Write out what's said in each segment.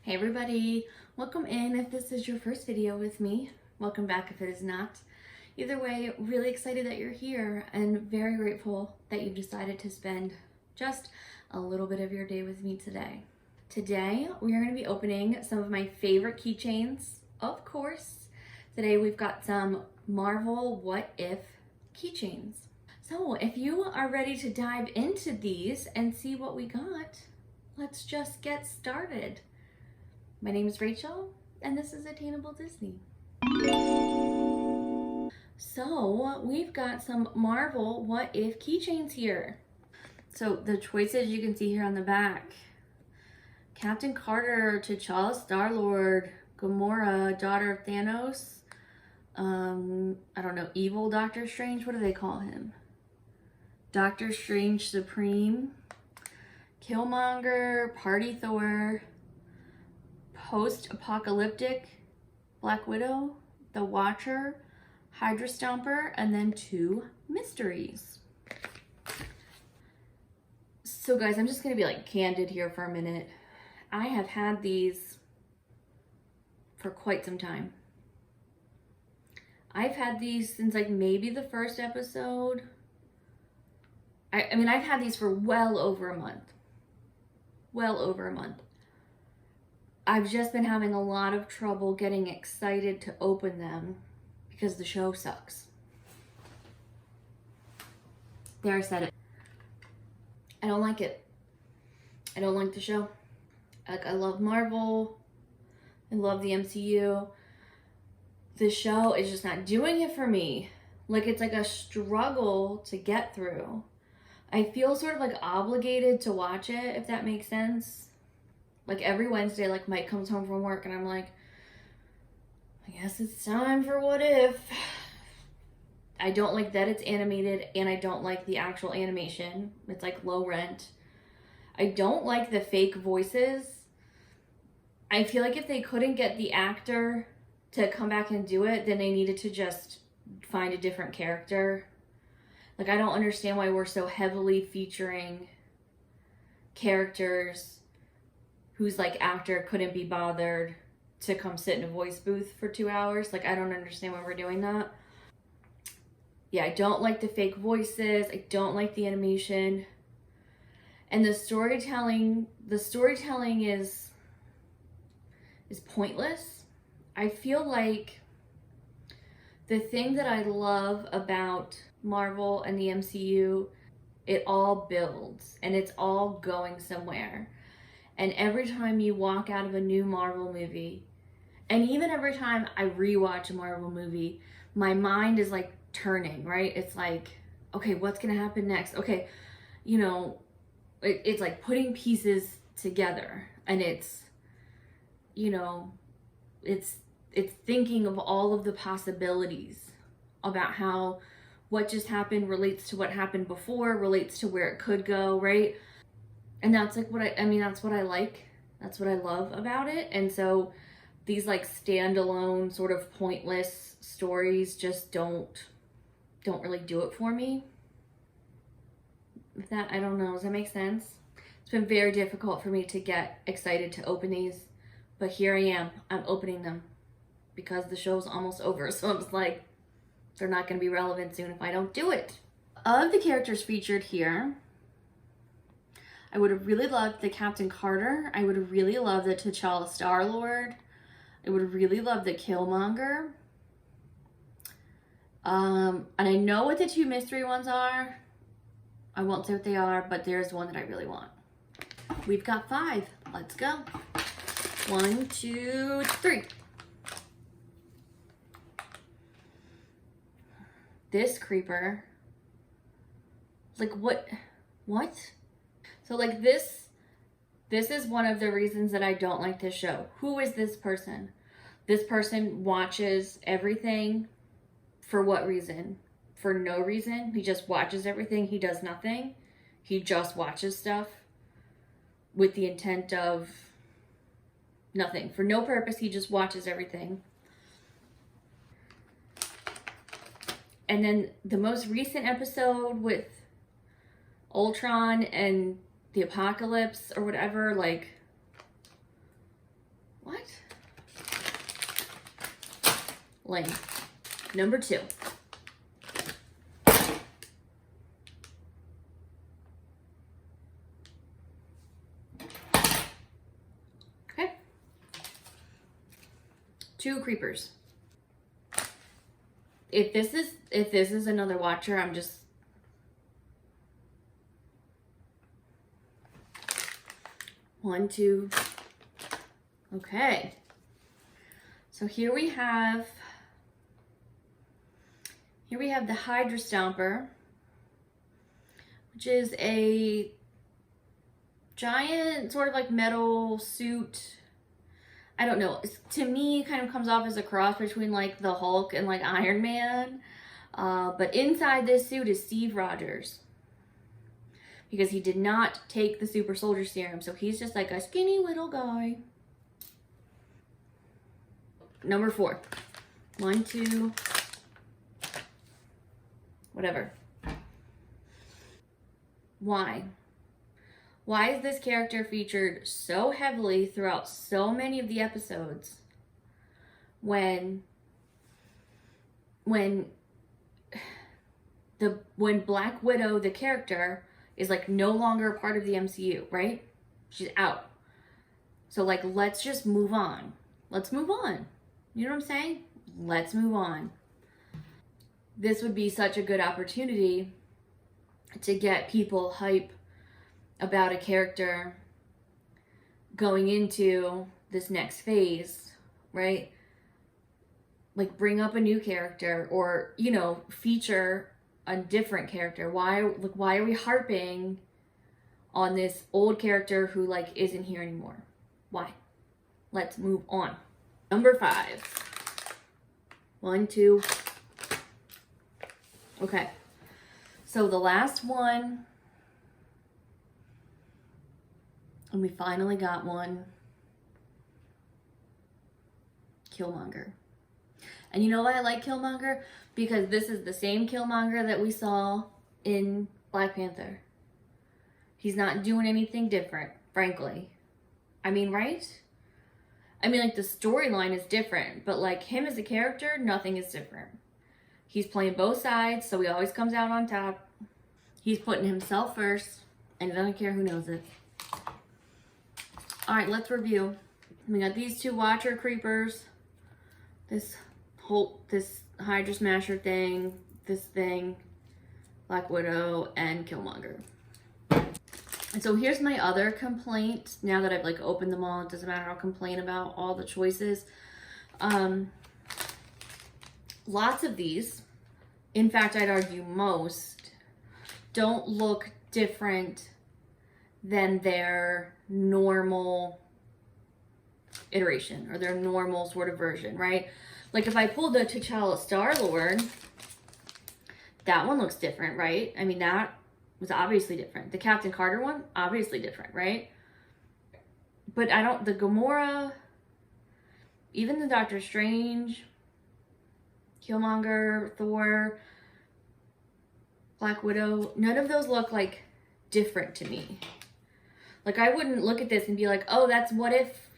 Hey everybody, welcome in if this is your first video with me. Welcome back if it is not. Either way, really excited that you're here and very grateful that you've decided to spend just a little bit of your day with me today. Today, we are going to be opening some of my favorite keychains, of course. Today, we've got some Marvel What If keychains. So if you are ready to dive into these and see what we got, let's just get started. My name is Rachel, and this is Attainable Disney. So we've got some Marvel What If keychains here. So the choices you can see here on the back: Captain Carter, T'Challa, Star-Lord, Gamora, daughter of Thanos, I don't know, evil Doctor Strange, what do they call him? Doctor Strange Supreme, Killmonger, Party Thor, Post-Apocalyptic, Black Widow, The Watcher, Hydra Stomper, and then 2 mysteries. So guys, I'm just gonna be like candid here for a minute. I have had these for quite some time. I've had these since like maybe the first episode. I mean, I've had these for well over a month. Well over a month. I've just been having a lot of trouble getting excited to open them because the show sucks. There, I said it. I don't like it. I don't like the show. Like, I love Marvel. I love the MCU. The show is just not doing it for me. Like, it's like a struggle to get through. I feel sort of like obligated to watch it, if that makes sense. Like every Wednesday, like Mike comes home from work and I'm like, I guess it's time for What If. I don't like that it's animated and I don't like the actual animation. It's like low rent. I don't like the fake voices. I feel like if they couldn't get the actor to come back and do it, then they needed to just find a different character. Like, I don't understand why we're so heavily featuring characters whose like actor couldn't be bothered to come sit in a voice booth for 2 hours. Like, I don't understand why we're doing that. Yeah, I don't like the fake voices. I don't like the animation. And the storytelling is pointless. I feel like the thing that I love about Marvel and the MCU, it all builds and it's all going somewhere. And every time you walk out of a new Marvel movie, and even every time I rewatch a Marvel movie, my mind is like turning, right? It's like, okay, what's gonna happen next? Okay, you know, it's like putting pieces together, and it's, you know, it's thinking of all of the possibilities about how what just happened relates to what happened before, relates to where it could go, right? And that's like what I mean, that's what I like. That's what I love about it. And so these like standalone sort of pointless stories just don't really do it for me. That, I don't know, does that make sense? It's been very difficult for me to get excited to open these, but here I am. I'm opening them because the show's almost over. So I'm just like, they're not going to be relevant soon if I don't do it. Of the characters featured here, I would have really loved the Captain Carter. I would have really loved the T'Challa Star-Lord. I would have really loved the Killmonger. And I know what the 2 mystery ones are. I won't say what they are, but there's one that I really want. We've got 5. Let's go. 1, 2, 3. This creeper. Like, what? So like this is one of the reasons that I don't like this show. Who is this person? This person watches everything. For what reason? For no reason. He just watches everything. He does nothing. He just watches stuff with the intent of nothing. For no purpose, he just watches everything. And then the most recent episode with Ultron and the apocalypse or whatever, like, Lame. Number 2. Okay. 2 creepers. If this is another watcher, I'm just... One, two. Okay. So here we have the Hydra Stomper, which is a giant sort of like metal suit. I don't know. To me, it kind of comes off as a cross between like the Hulk and like Iron Man. But inside this suit is Steve Rogers, because he did not take the super soldier serum. So he's just like a skinny little guy. Number 4. 1, 2. Whatever. Why? Why is this character featured so heavily throughout so many of the episodes when Black Widow, the character, is like no longer a part of the MCU, right? She's out. So like, let's just move on. Let's move on. You know what I'm saying? Let's move on. This would be such a good opportunity to get people hype about a character going into this next phase, right? Like, bring up a new character, or, you know, feature a different character. Why are we harping on this old character who like isn't here anymore? Why? Let's move on. Number 5. 1, 2. Okay. So the last one, and we finally got one. Killmonger. And you know why I like Killmonger? Because this is the same Killmonger that we saw in Black Panther. He's not doing anything different, frankly. I mean, right? I mean, like, the storyline is different, but like him as a character, nothing is different. He's playing both sides, so he always comes out on top. He's putting himself first, and he doesn't care who knows it. All right, let's review. We got these 2 Watcher creepers, this Hydra Smasher thing, this thing, Black Widow, and Killmonger. And so here's my other complaint. Now that I've like opened them all, it doesn't matter, I'll complain about all the choices. Lots of these, in fact, I'd argue most, don't look different than their normal iteration or their normal sort of version, right? Like if I pull the T'Challa Star-Lord, that one looks different, right? I mean, that was obviously different. The Captain Carter one, obviously different, right? But the Gamora, even the Doctor Strange, Killmonger, Thor, Black Widow, none of those look like different to me. Like, I wouldn't look at this and be like, oh, that's What If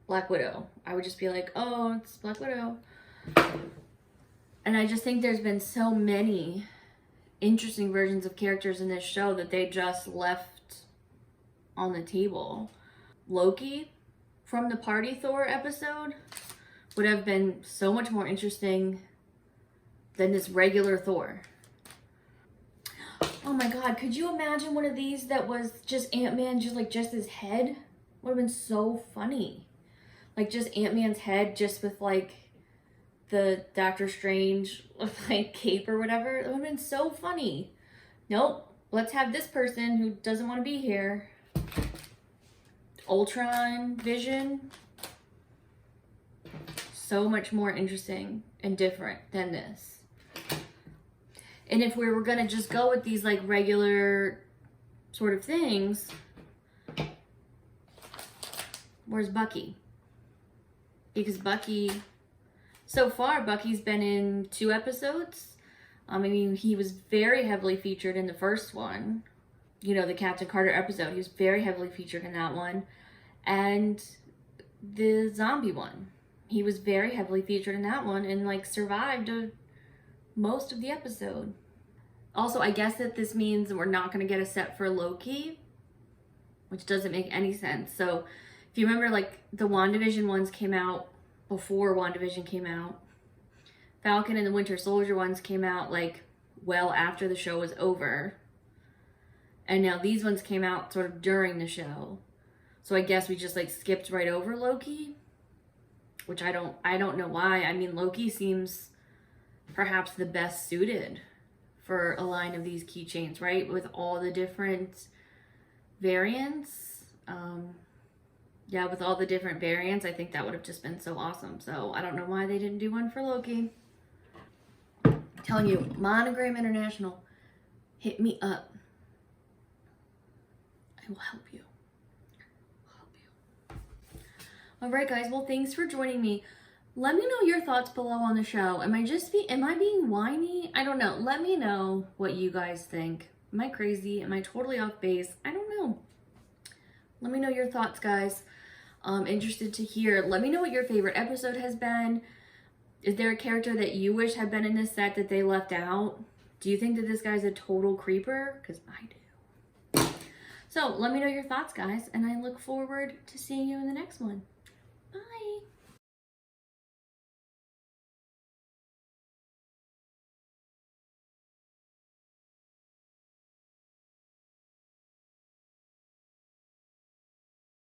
Black Widow. I would just be like, oh, it's Black Widow. And I just think there's been so many interesting versions of characters in this show that they just left on the table. Loki from the Party Thor episode would have been so much more interesting than this regular Thor. Oh my god, could you imagine one of these that was just Ant-Man, just his head? Would have been so funny. Like, just Ant-Man's head just with like the Doctor Strange like cape or whatever. It would have been so funny. Nope. Let's have this person who doesn't want to be here. Ultron, Vision. So much more interesting and different than this. And if we were gonna just go with these like regular sort of things, where's Bucky? Because Bucky, so far, Bucky's been in 2 episodes. I mean, he was very heavily featured in the first one. You know, the Captain Carter episode. He was very heavily featured in that one. And the zombie one. he was very heavily featured in that one and like survived most of the episode. Also, I guess that this means we're not going to get a set for Loki, which doesn't make any sense. So if you remember, like, the WandaVision ones came out before WandaVision came out. Falcon and the Winter Soldier ones came out like well after the show was over. And now these ones came out sort of during the show. So I guess we just like skipped right over Loki, which I don't know why. I mean, Loki seems perhaps the best suited for a line of these keychains, right? With all the different variants. Yeah, with all the different variants, I think that would have just been so awesome. So I don't know why they didn't do one for Loki. I'm telling you, Monogram International, hit me up. I will help you. All right, guys. Well, thanks for joining me. Let me know your thoughts below on the show. Am I being whiny? I don't know. Let me know what you guys think. Am I crazy? Am I totally off base? I don't know. Let me know your thoughts, guys. I'm interested to hear. Let me know what your favorite episode has been. Is there a character that you wish had been in this set that they left out? Do you think that this guy's a total creeper? Because I do. So let me know your thoughts, guys, and I look forward to seeing you in the next one.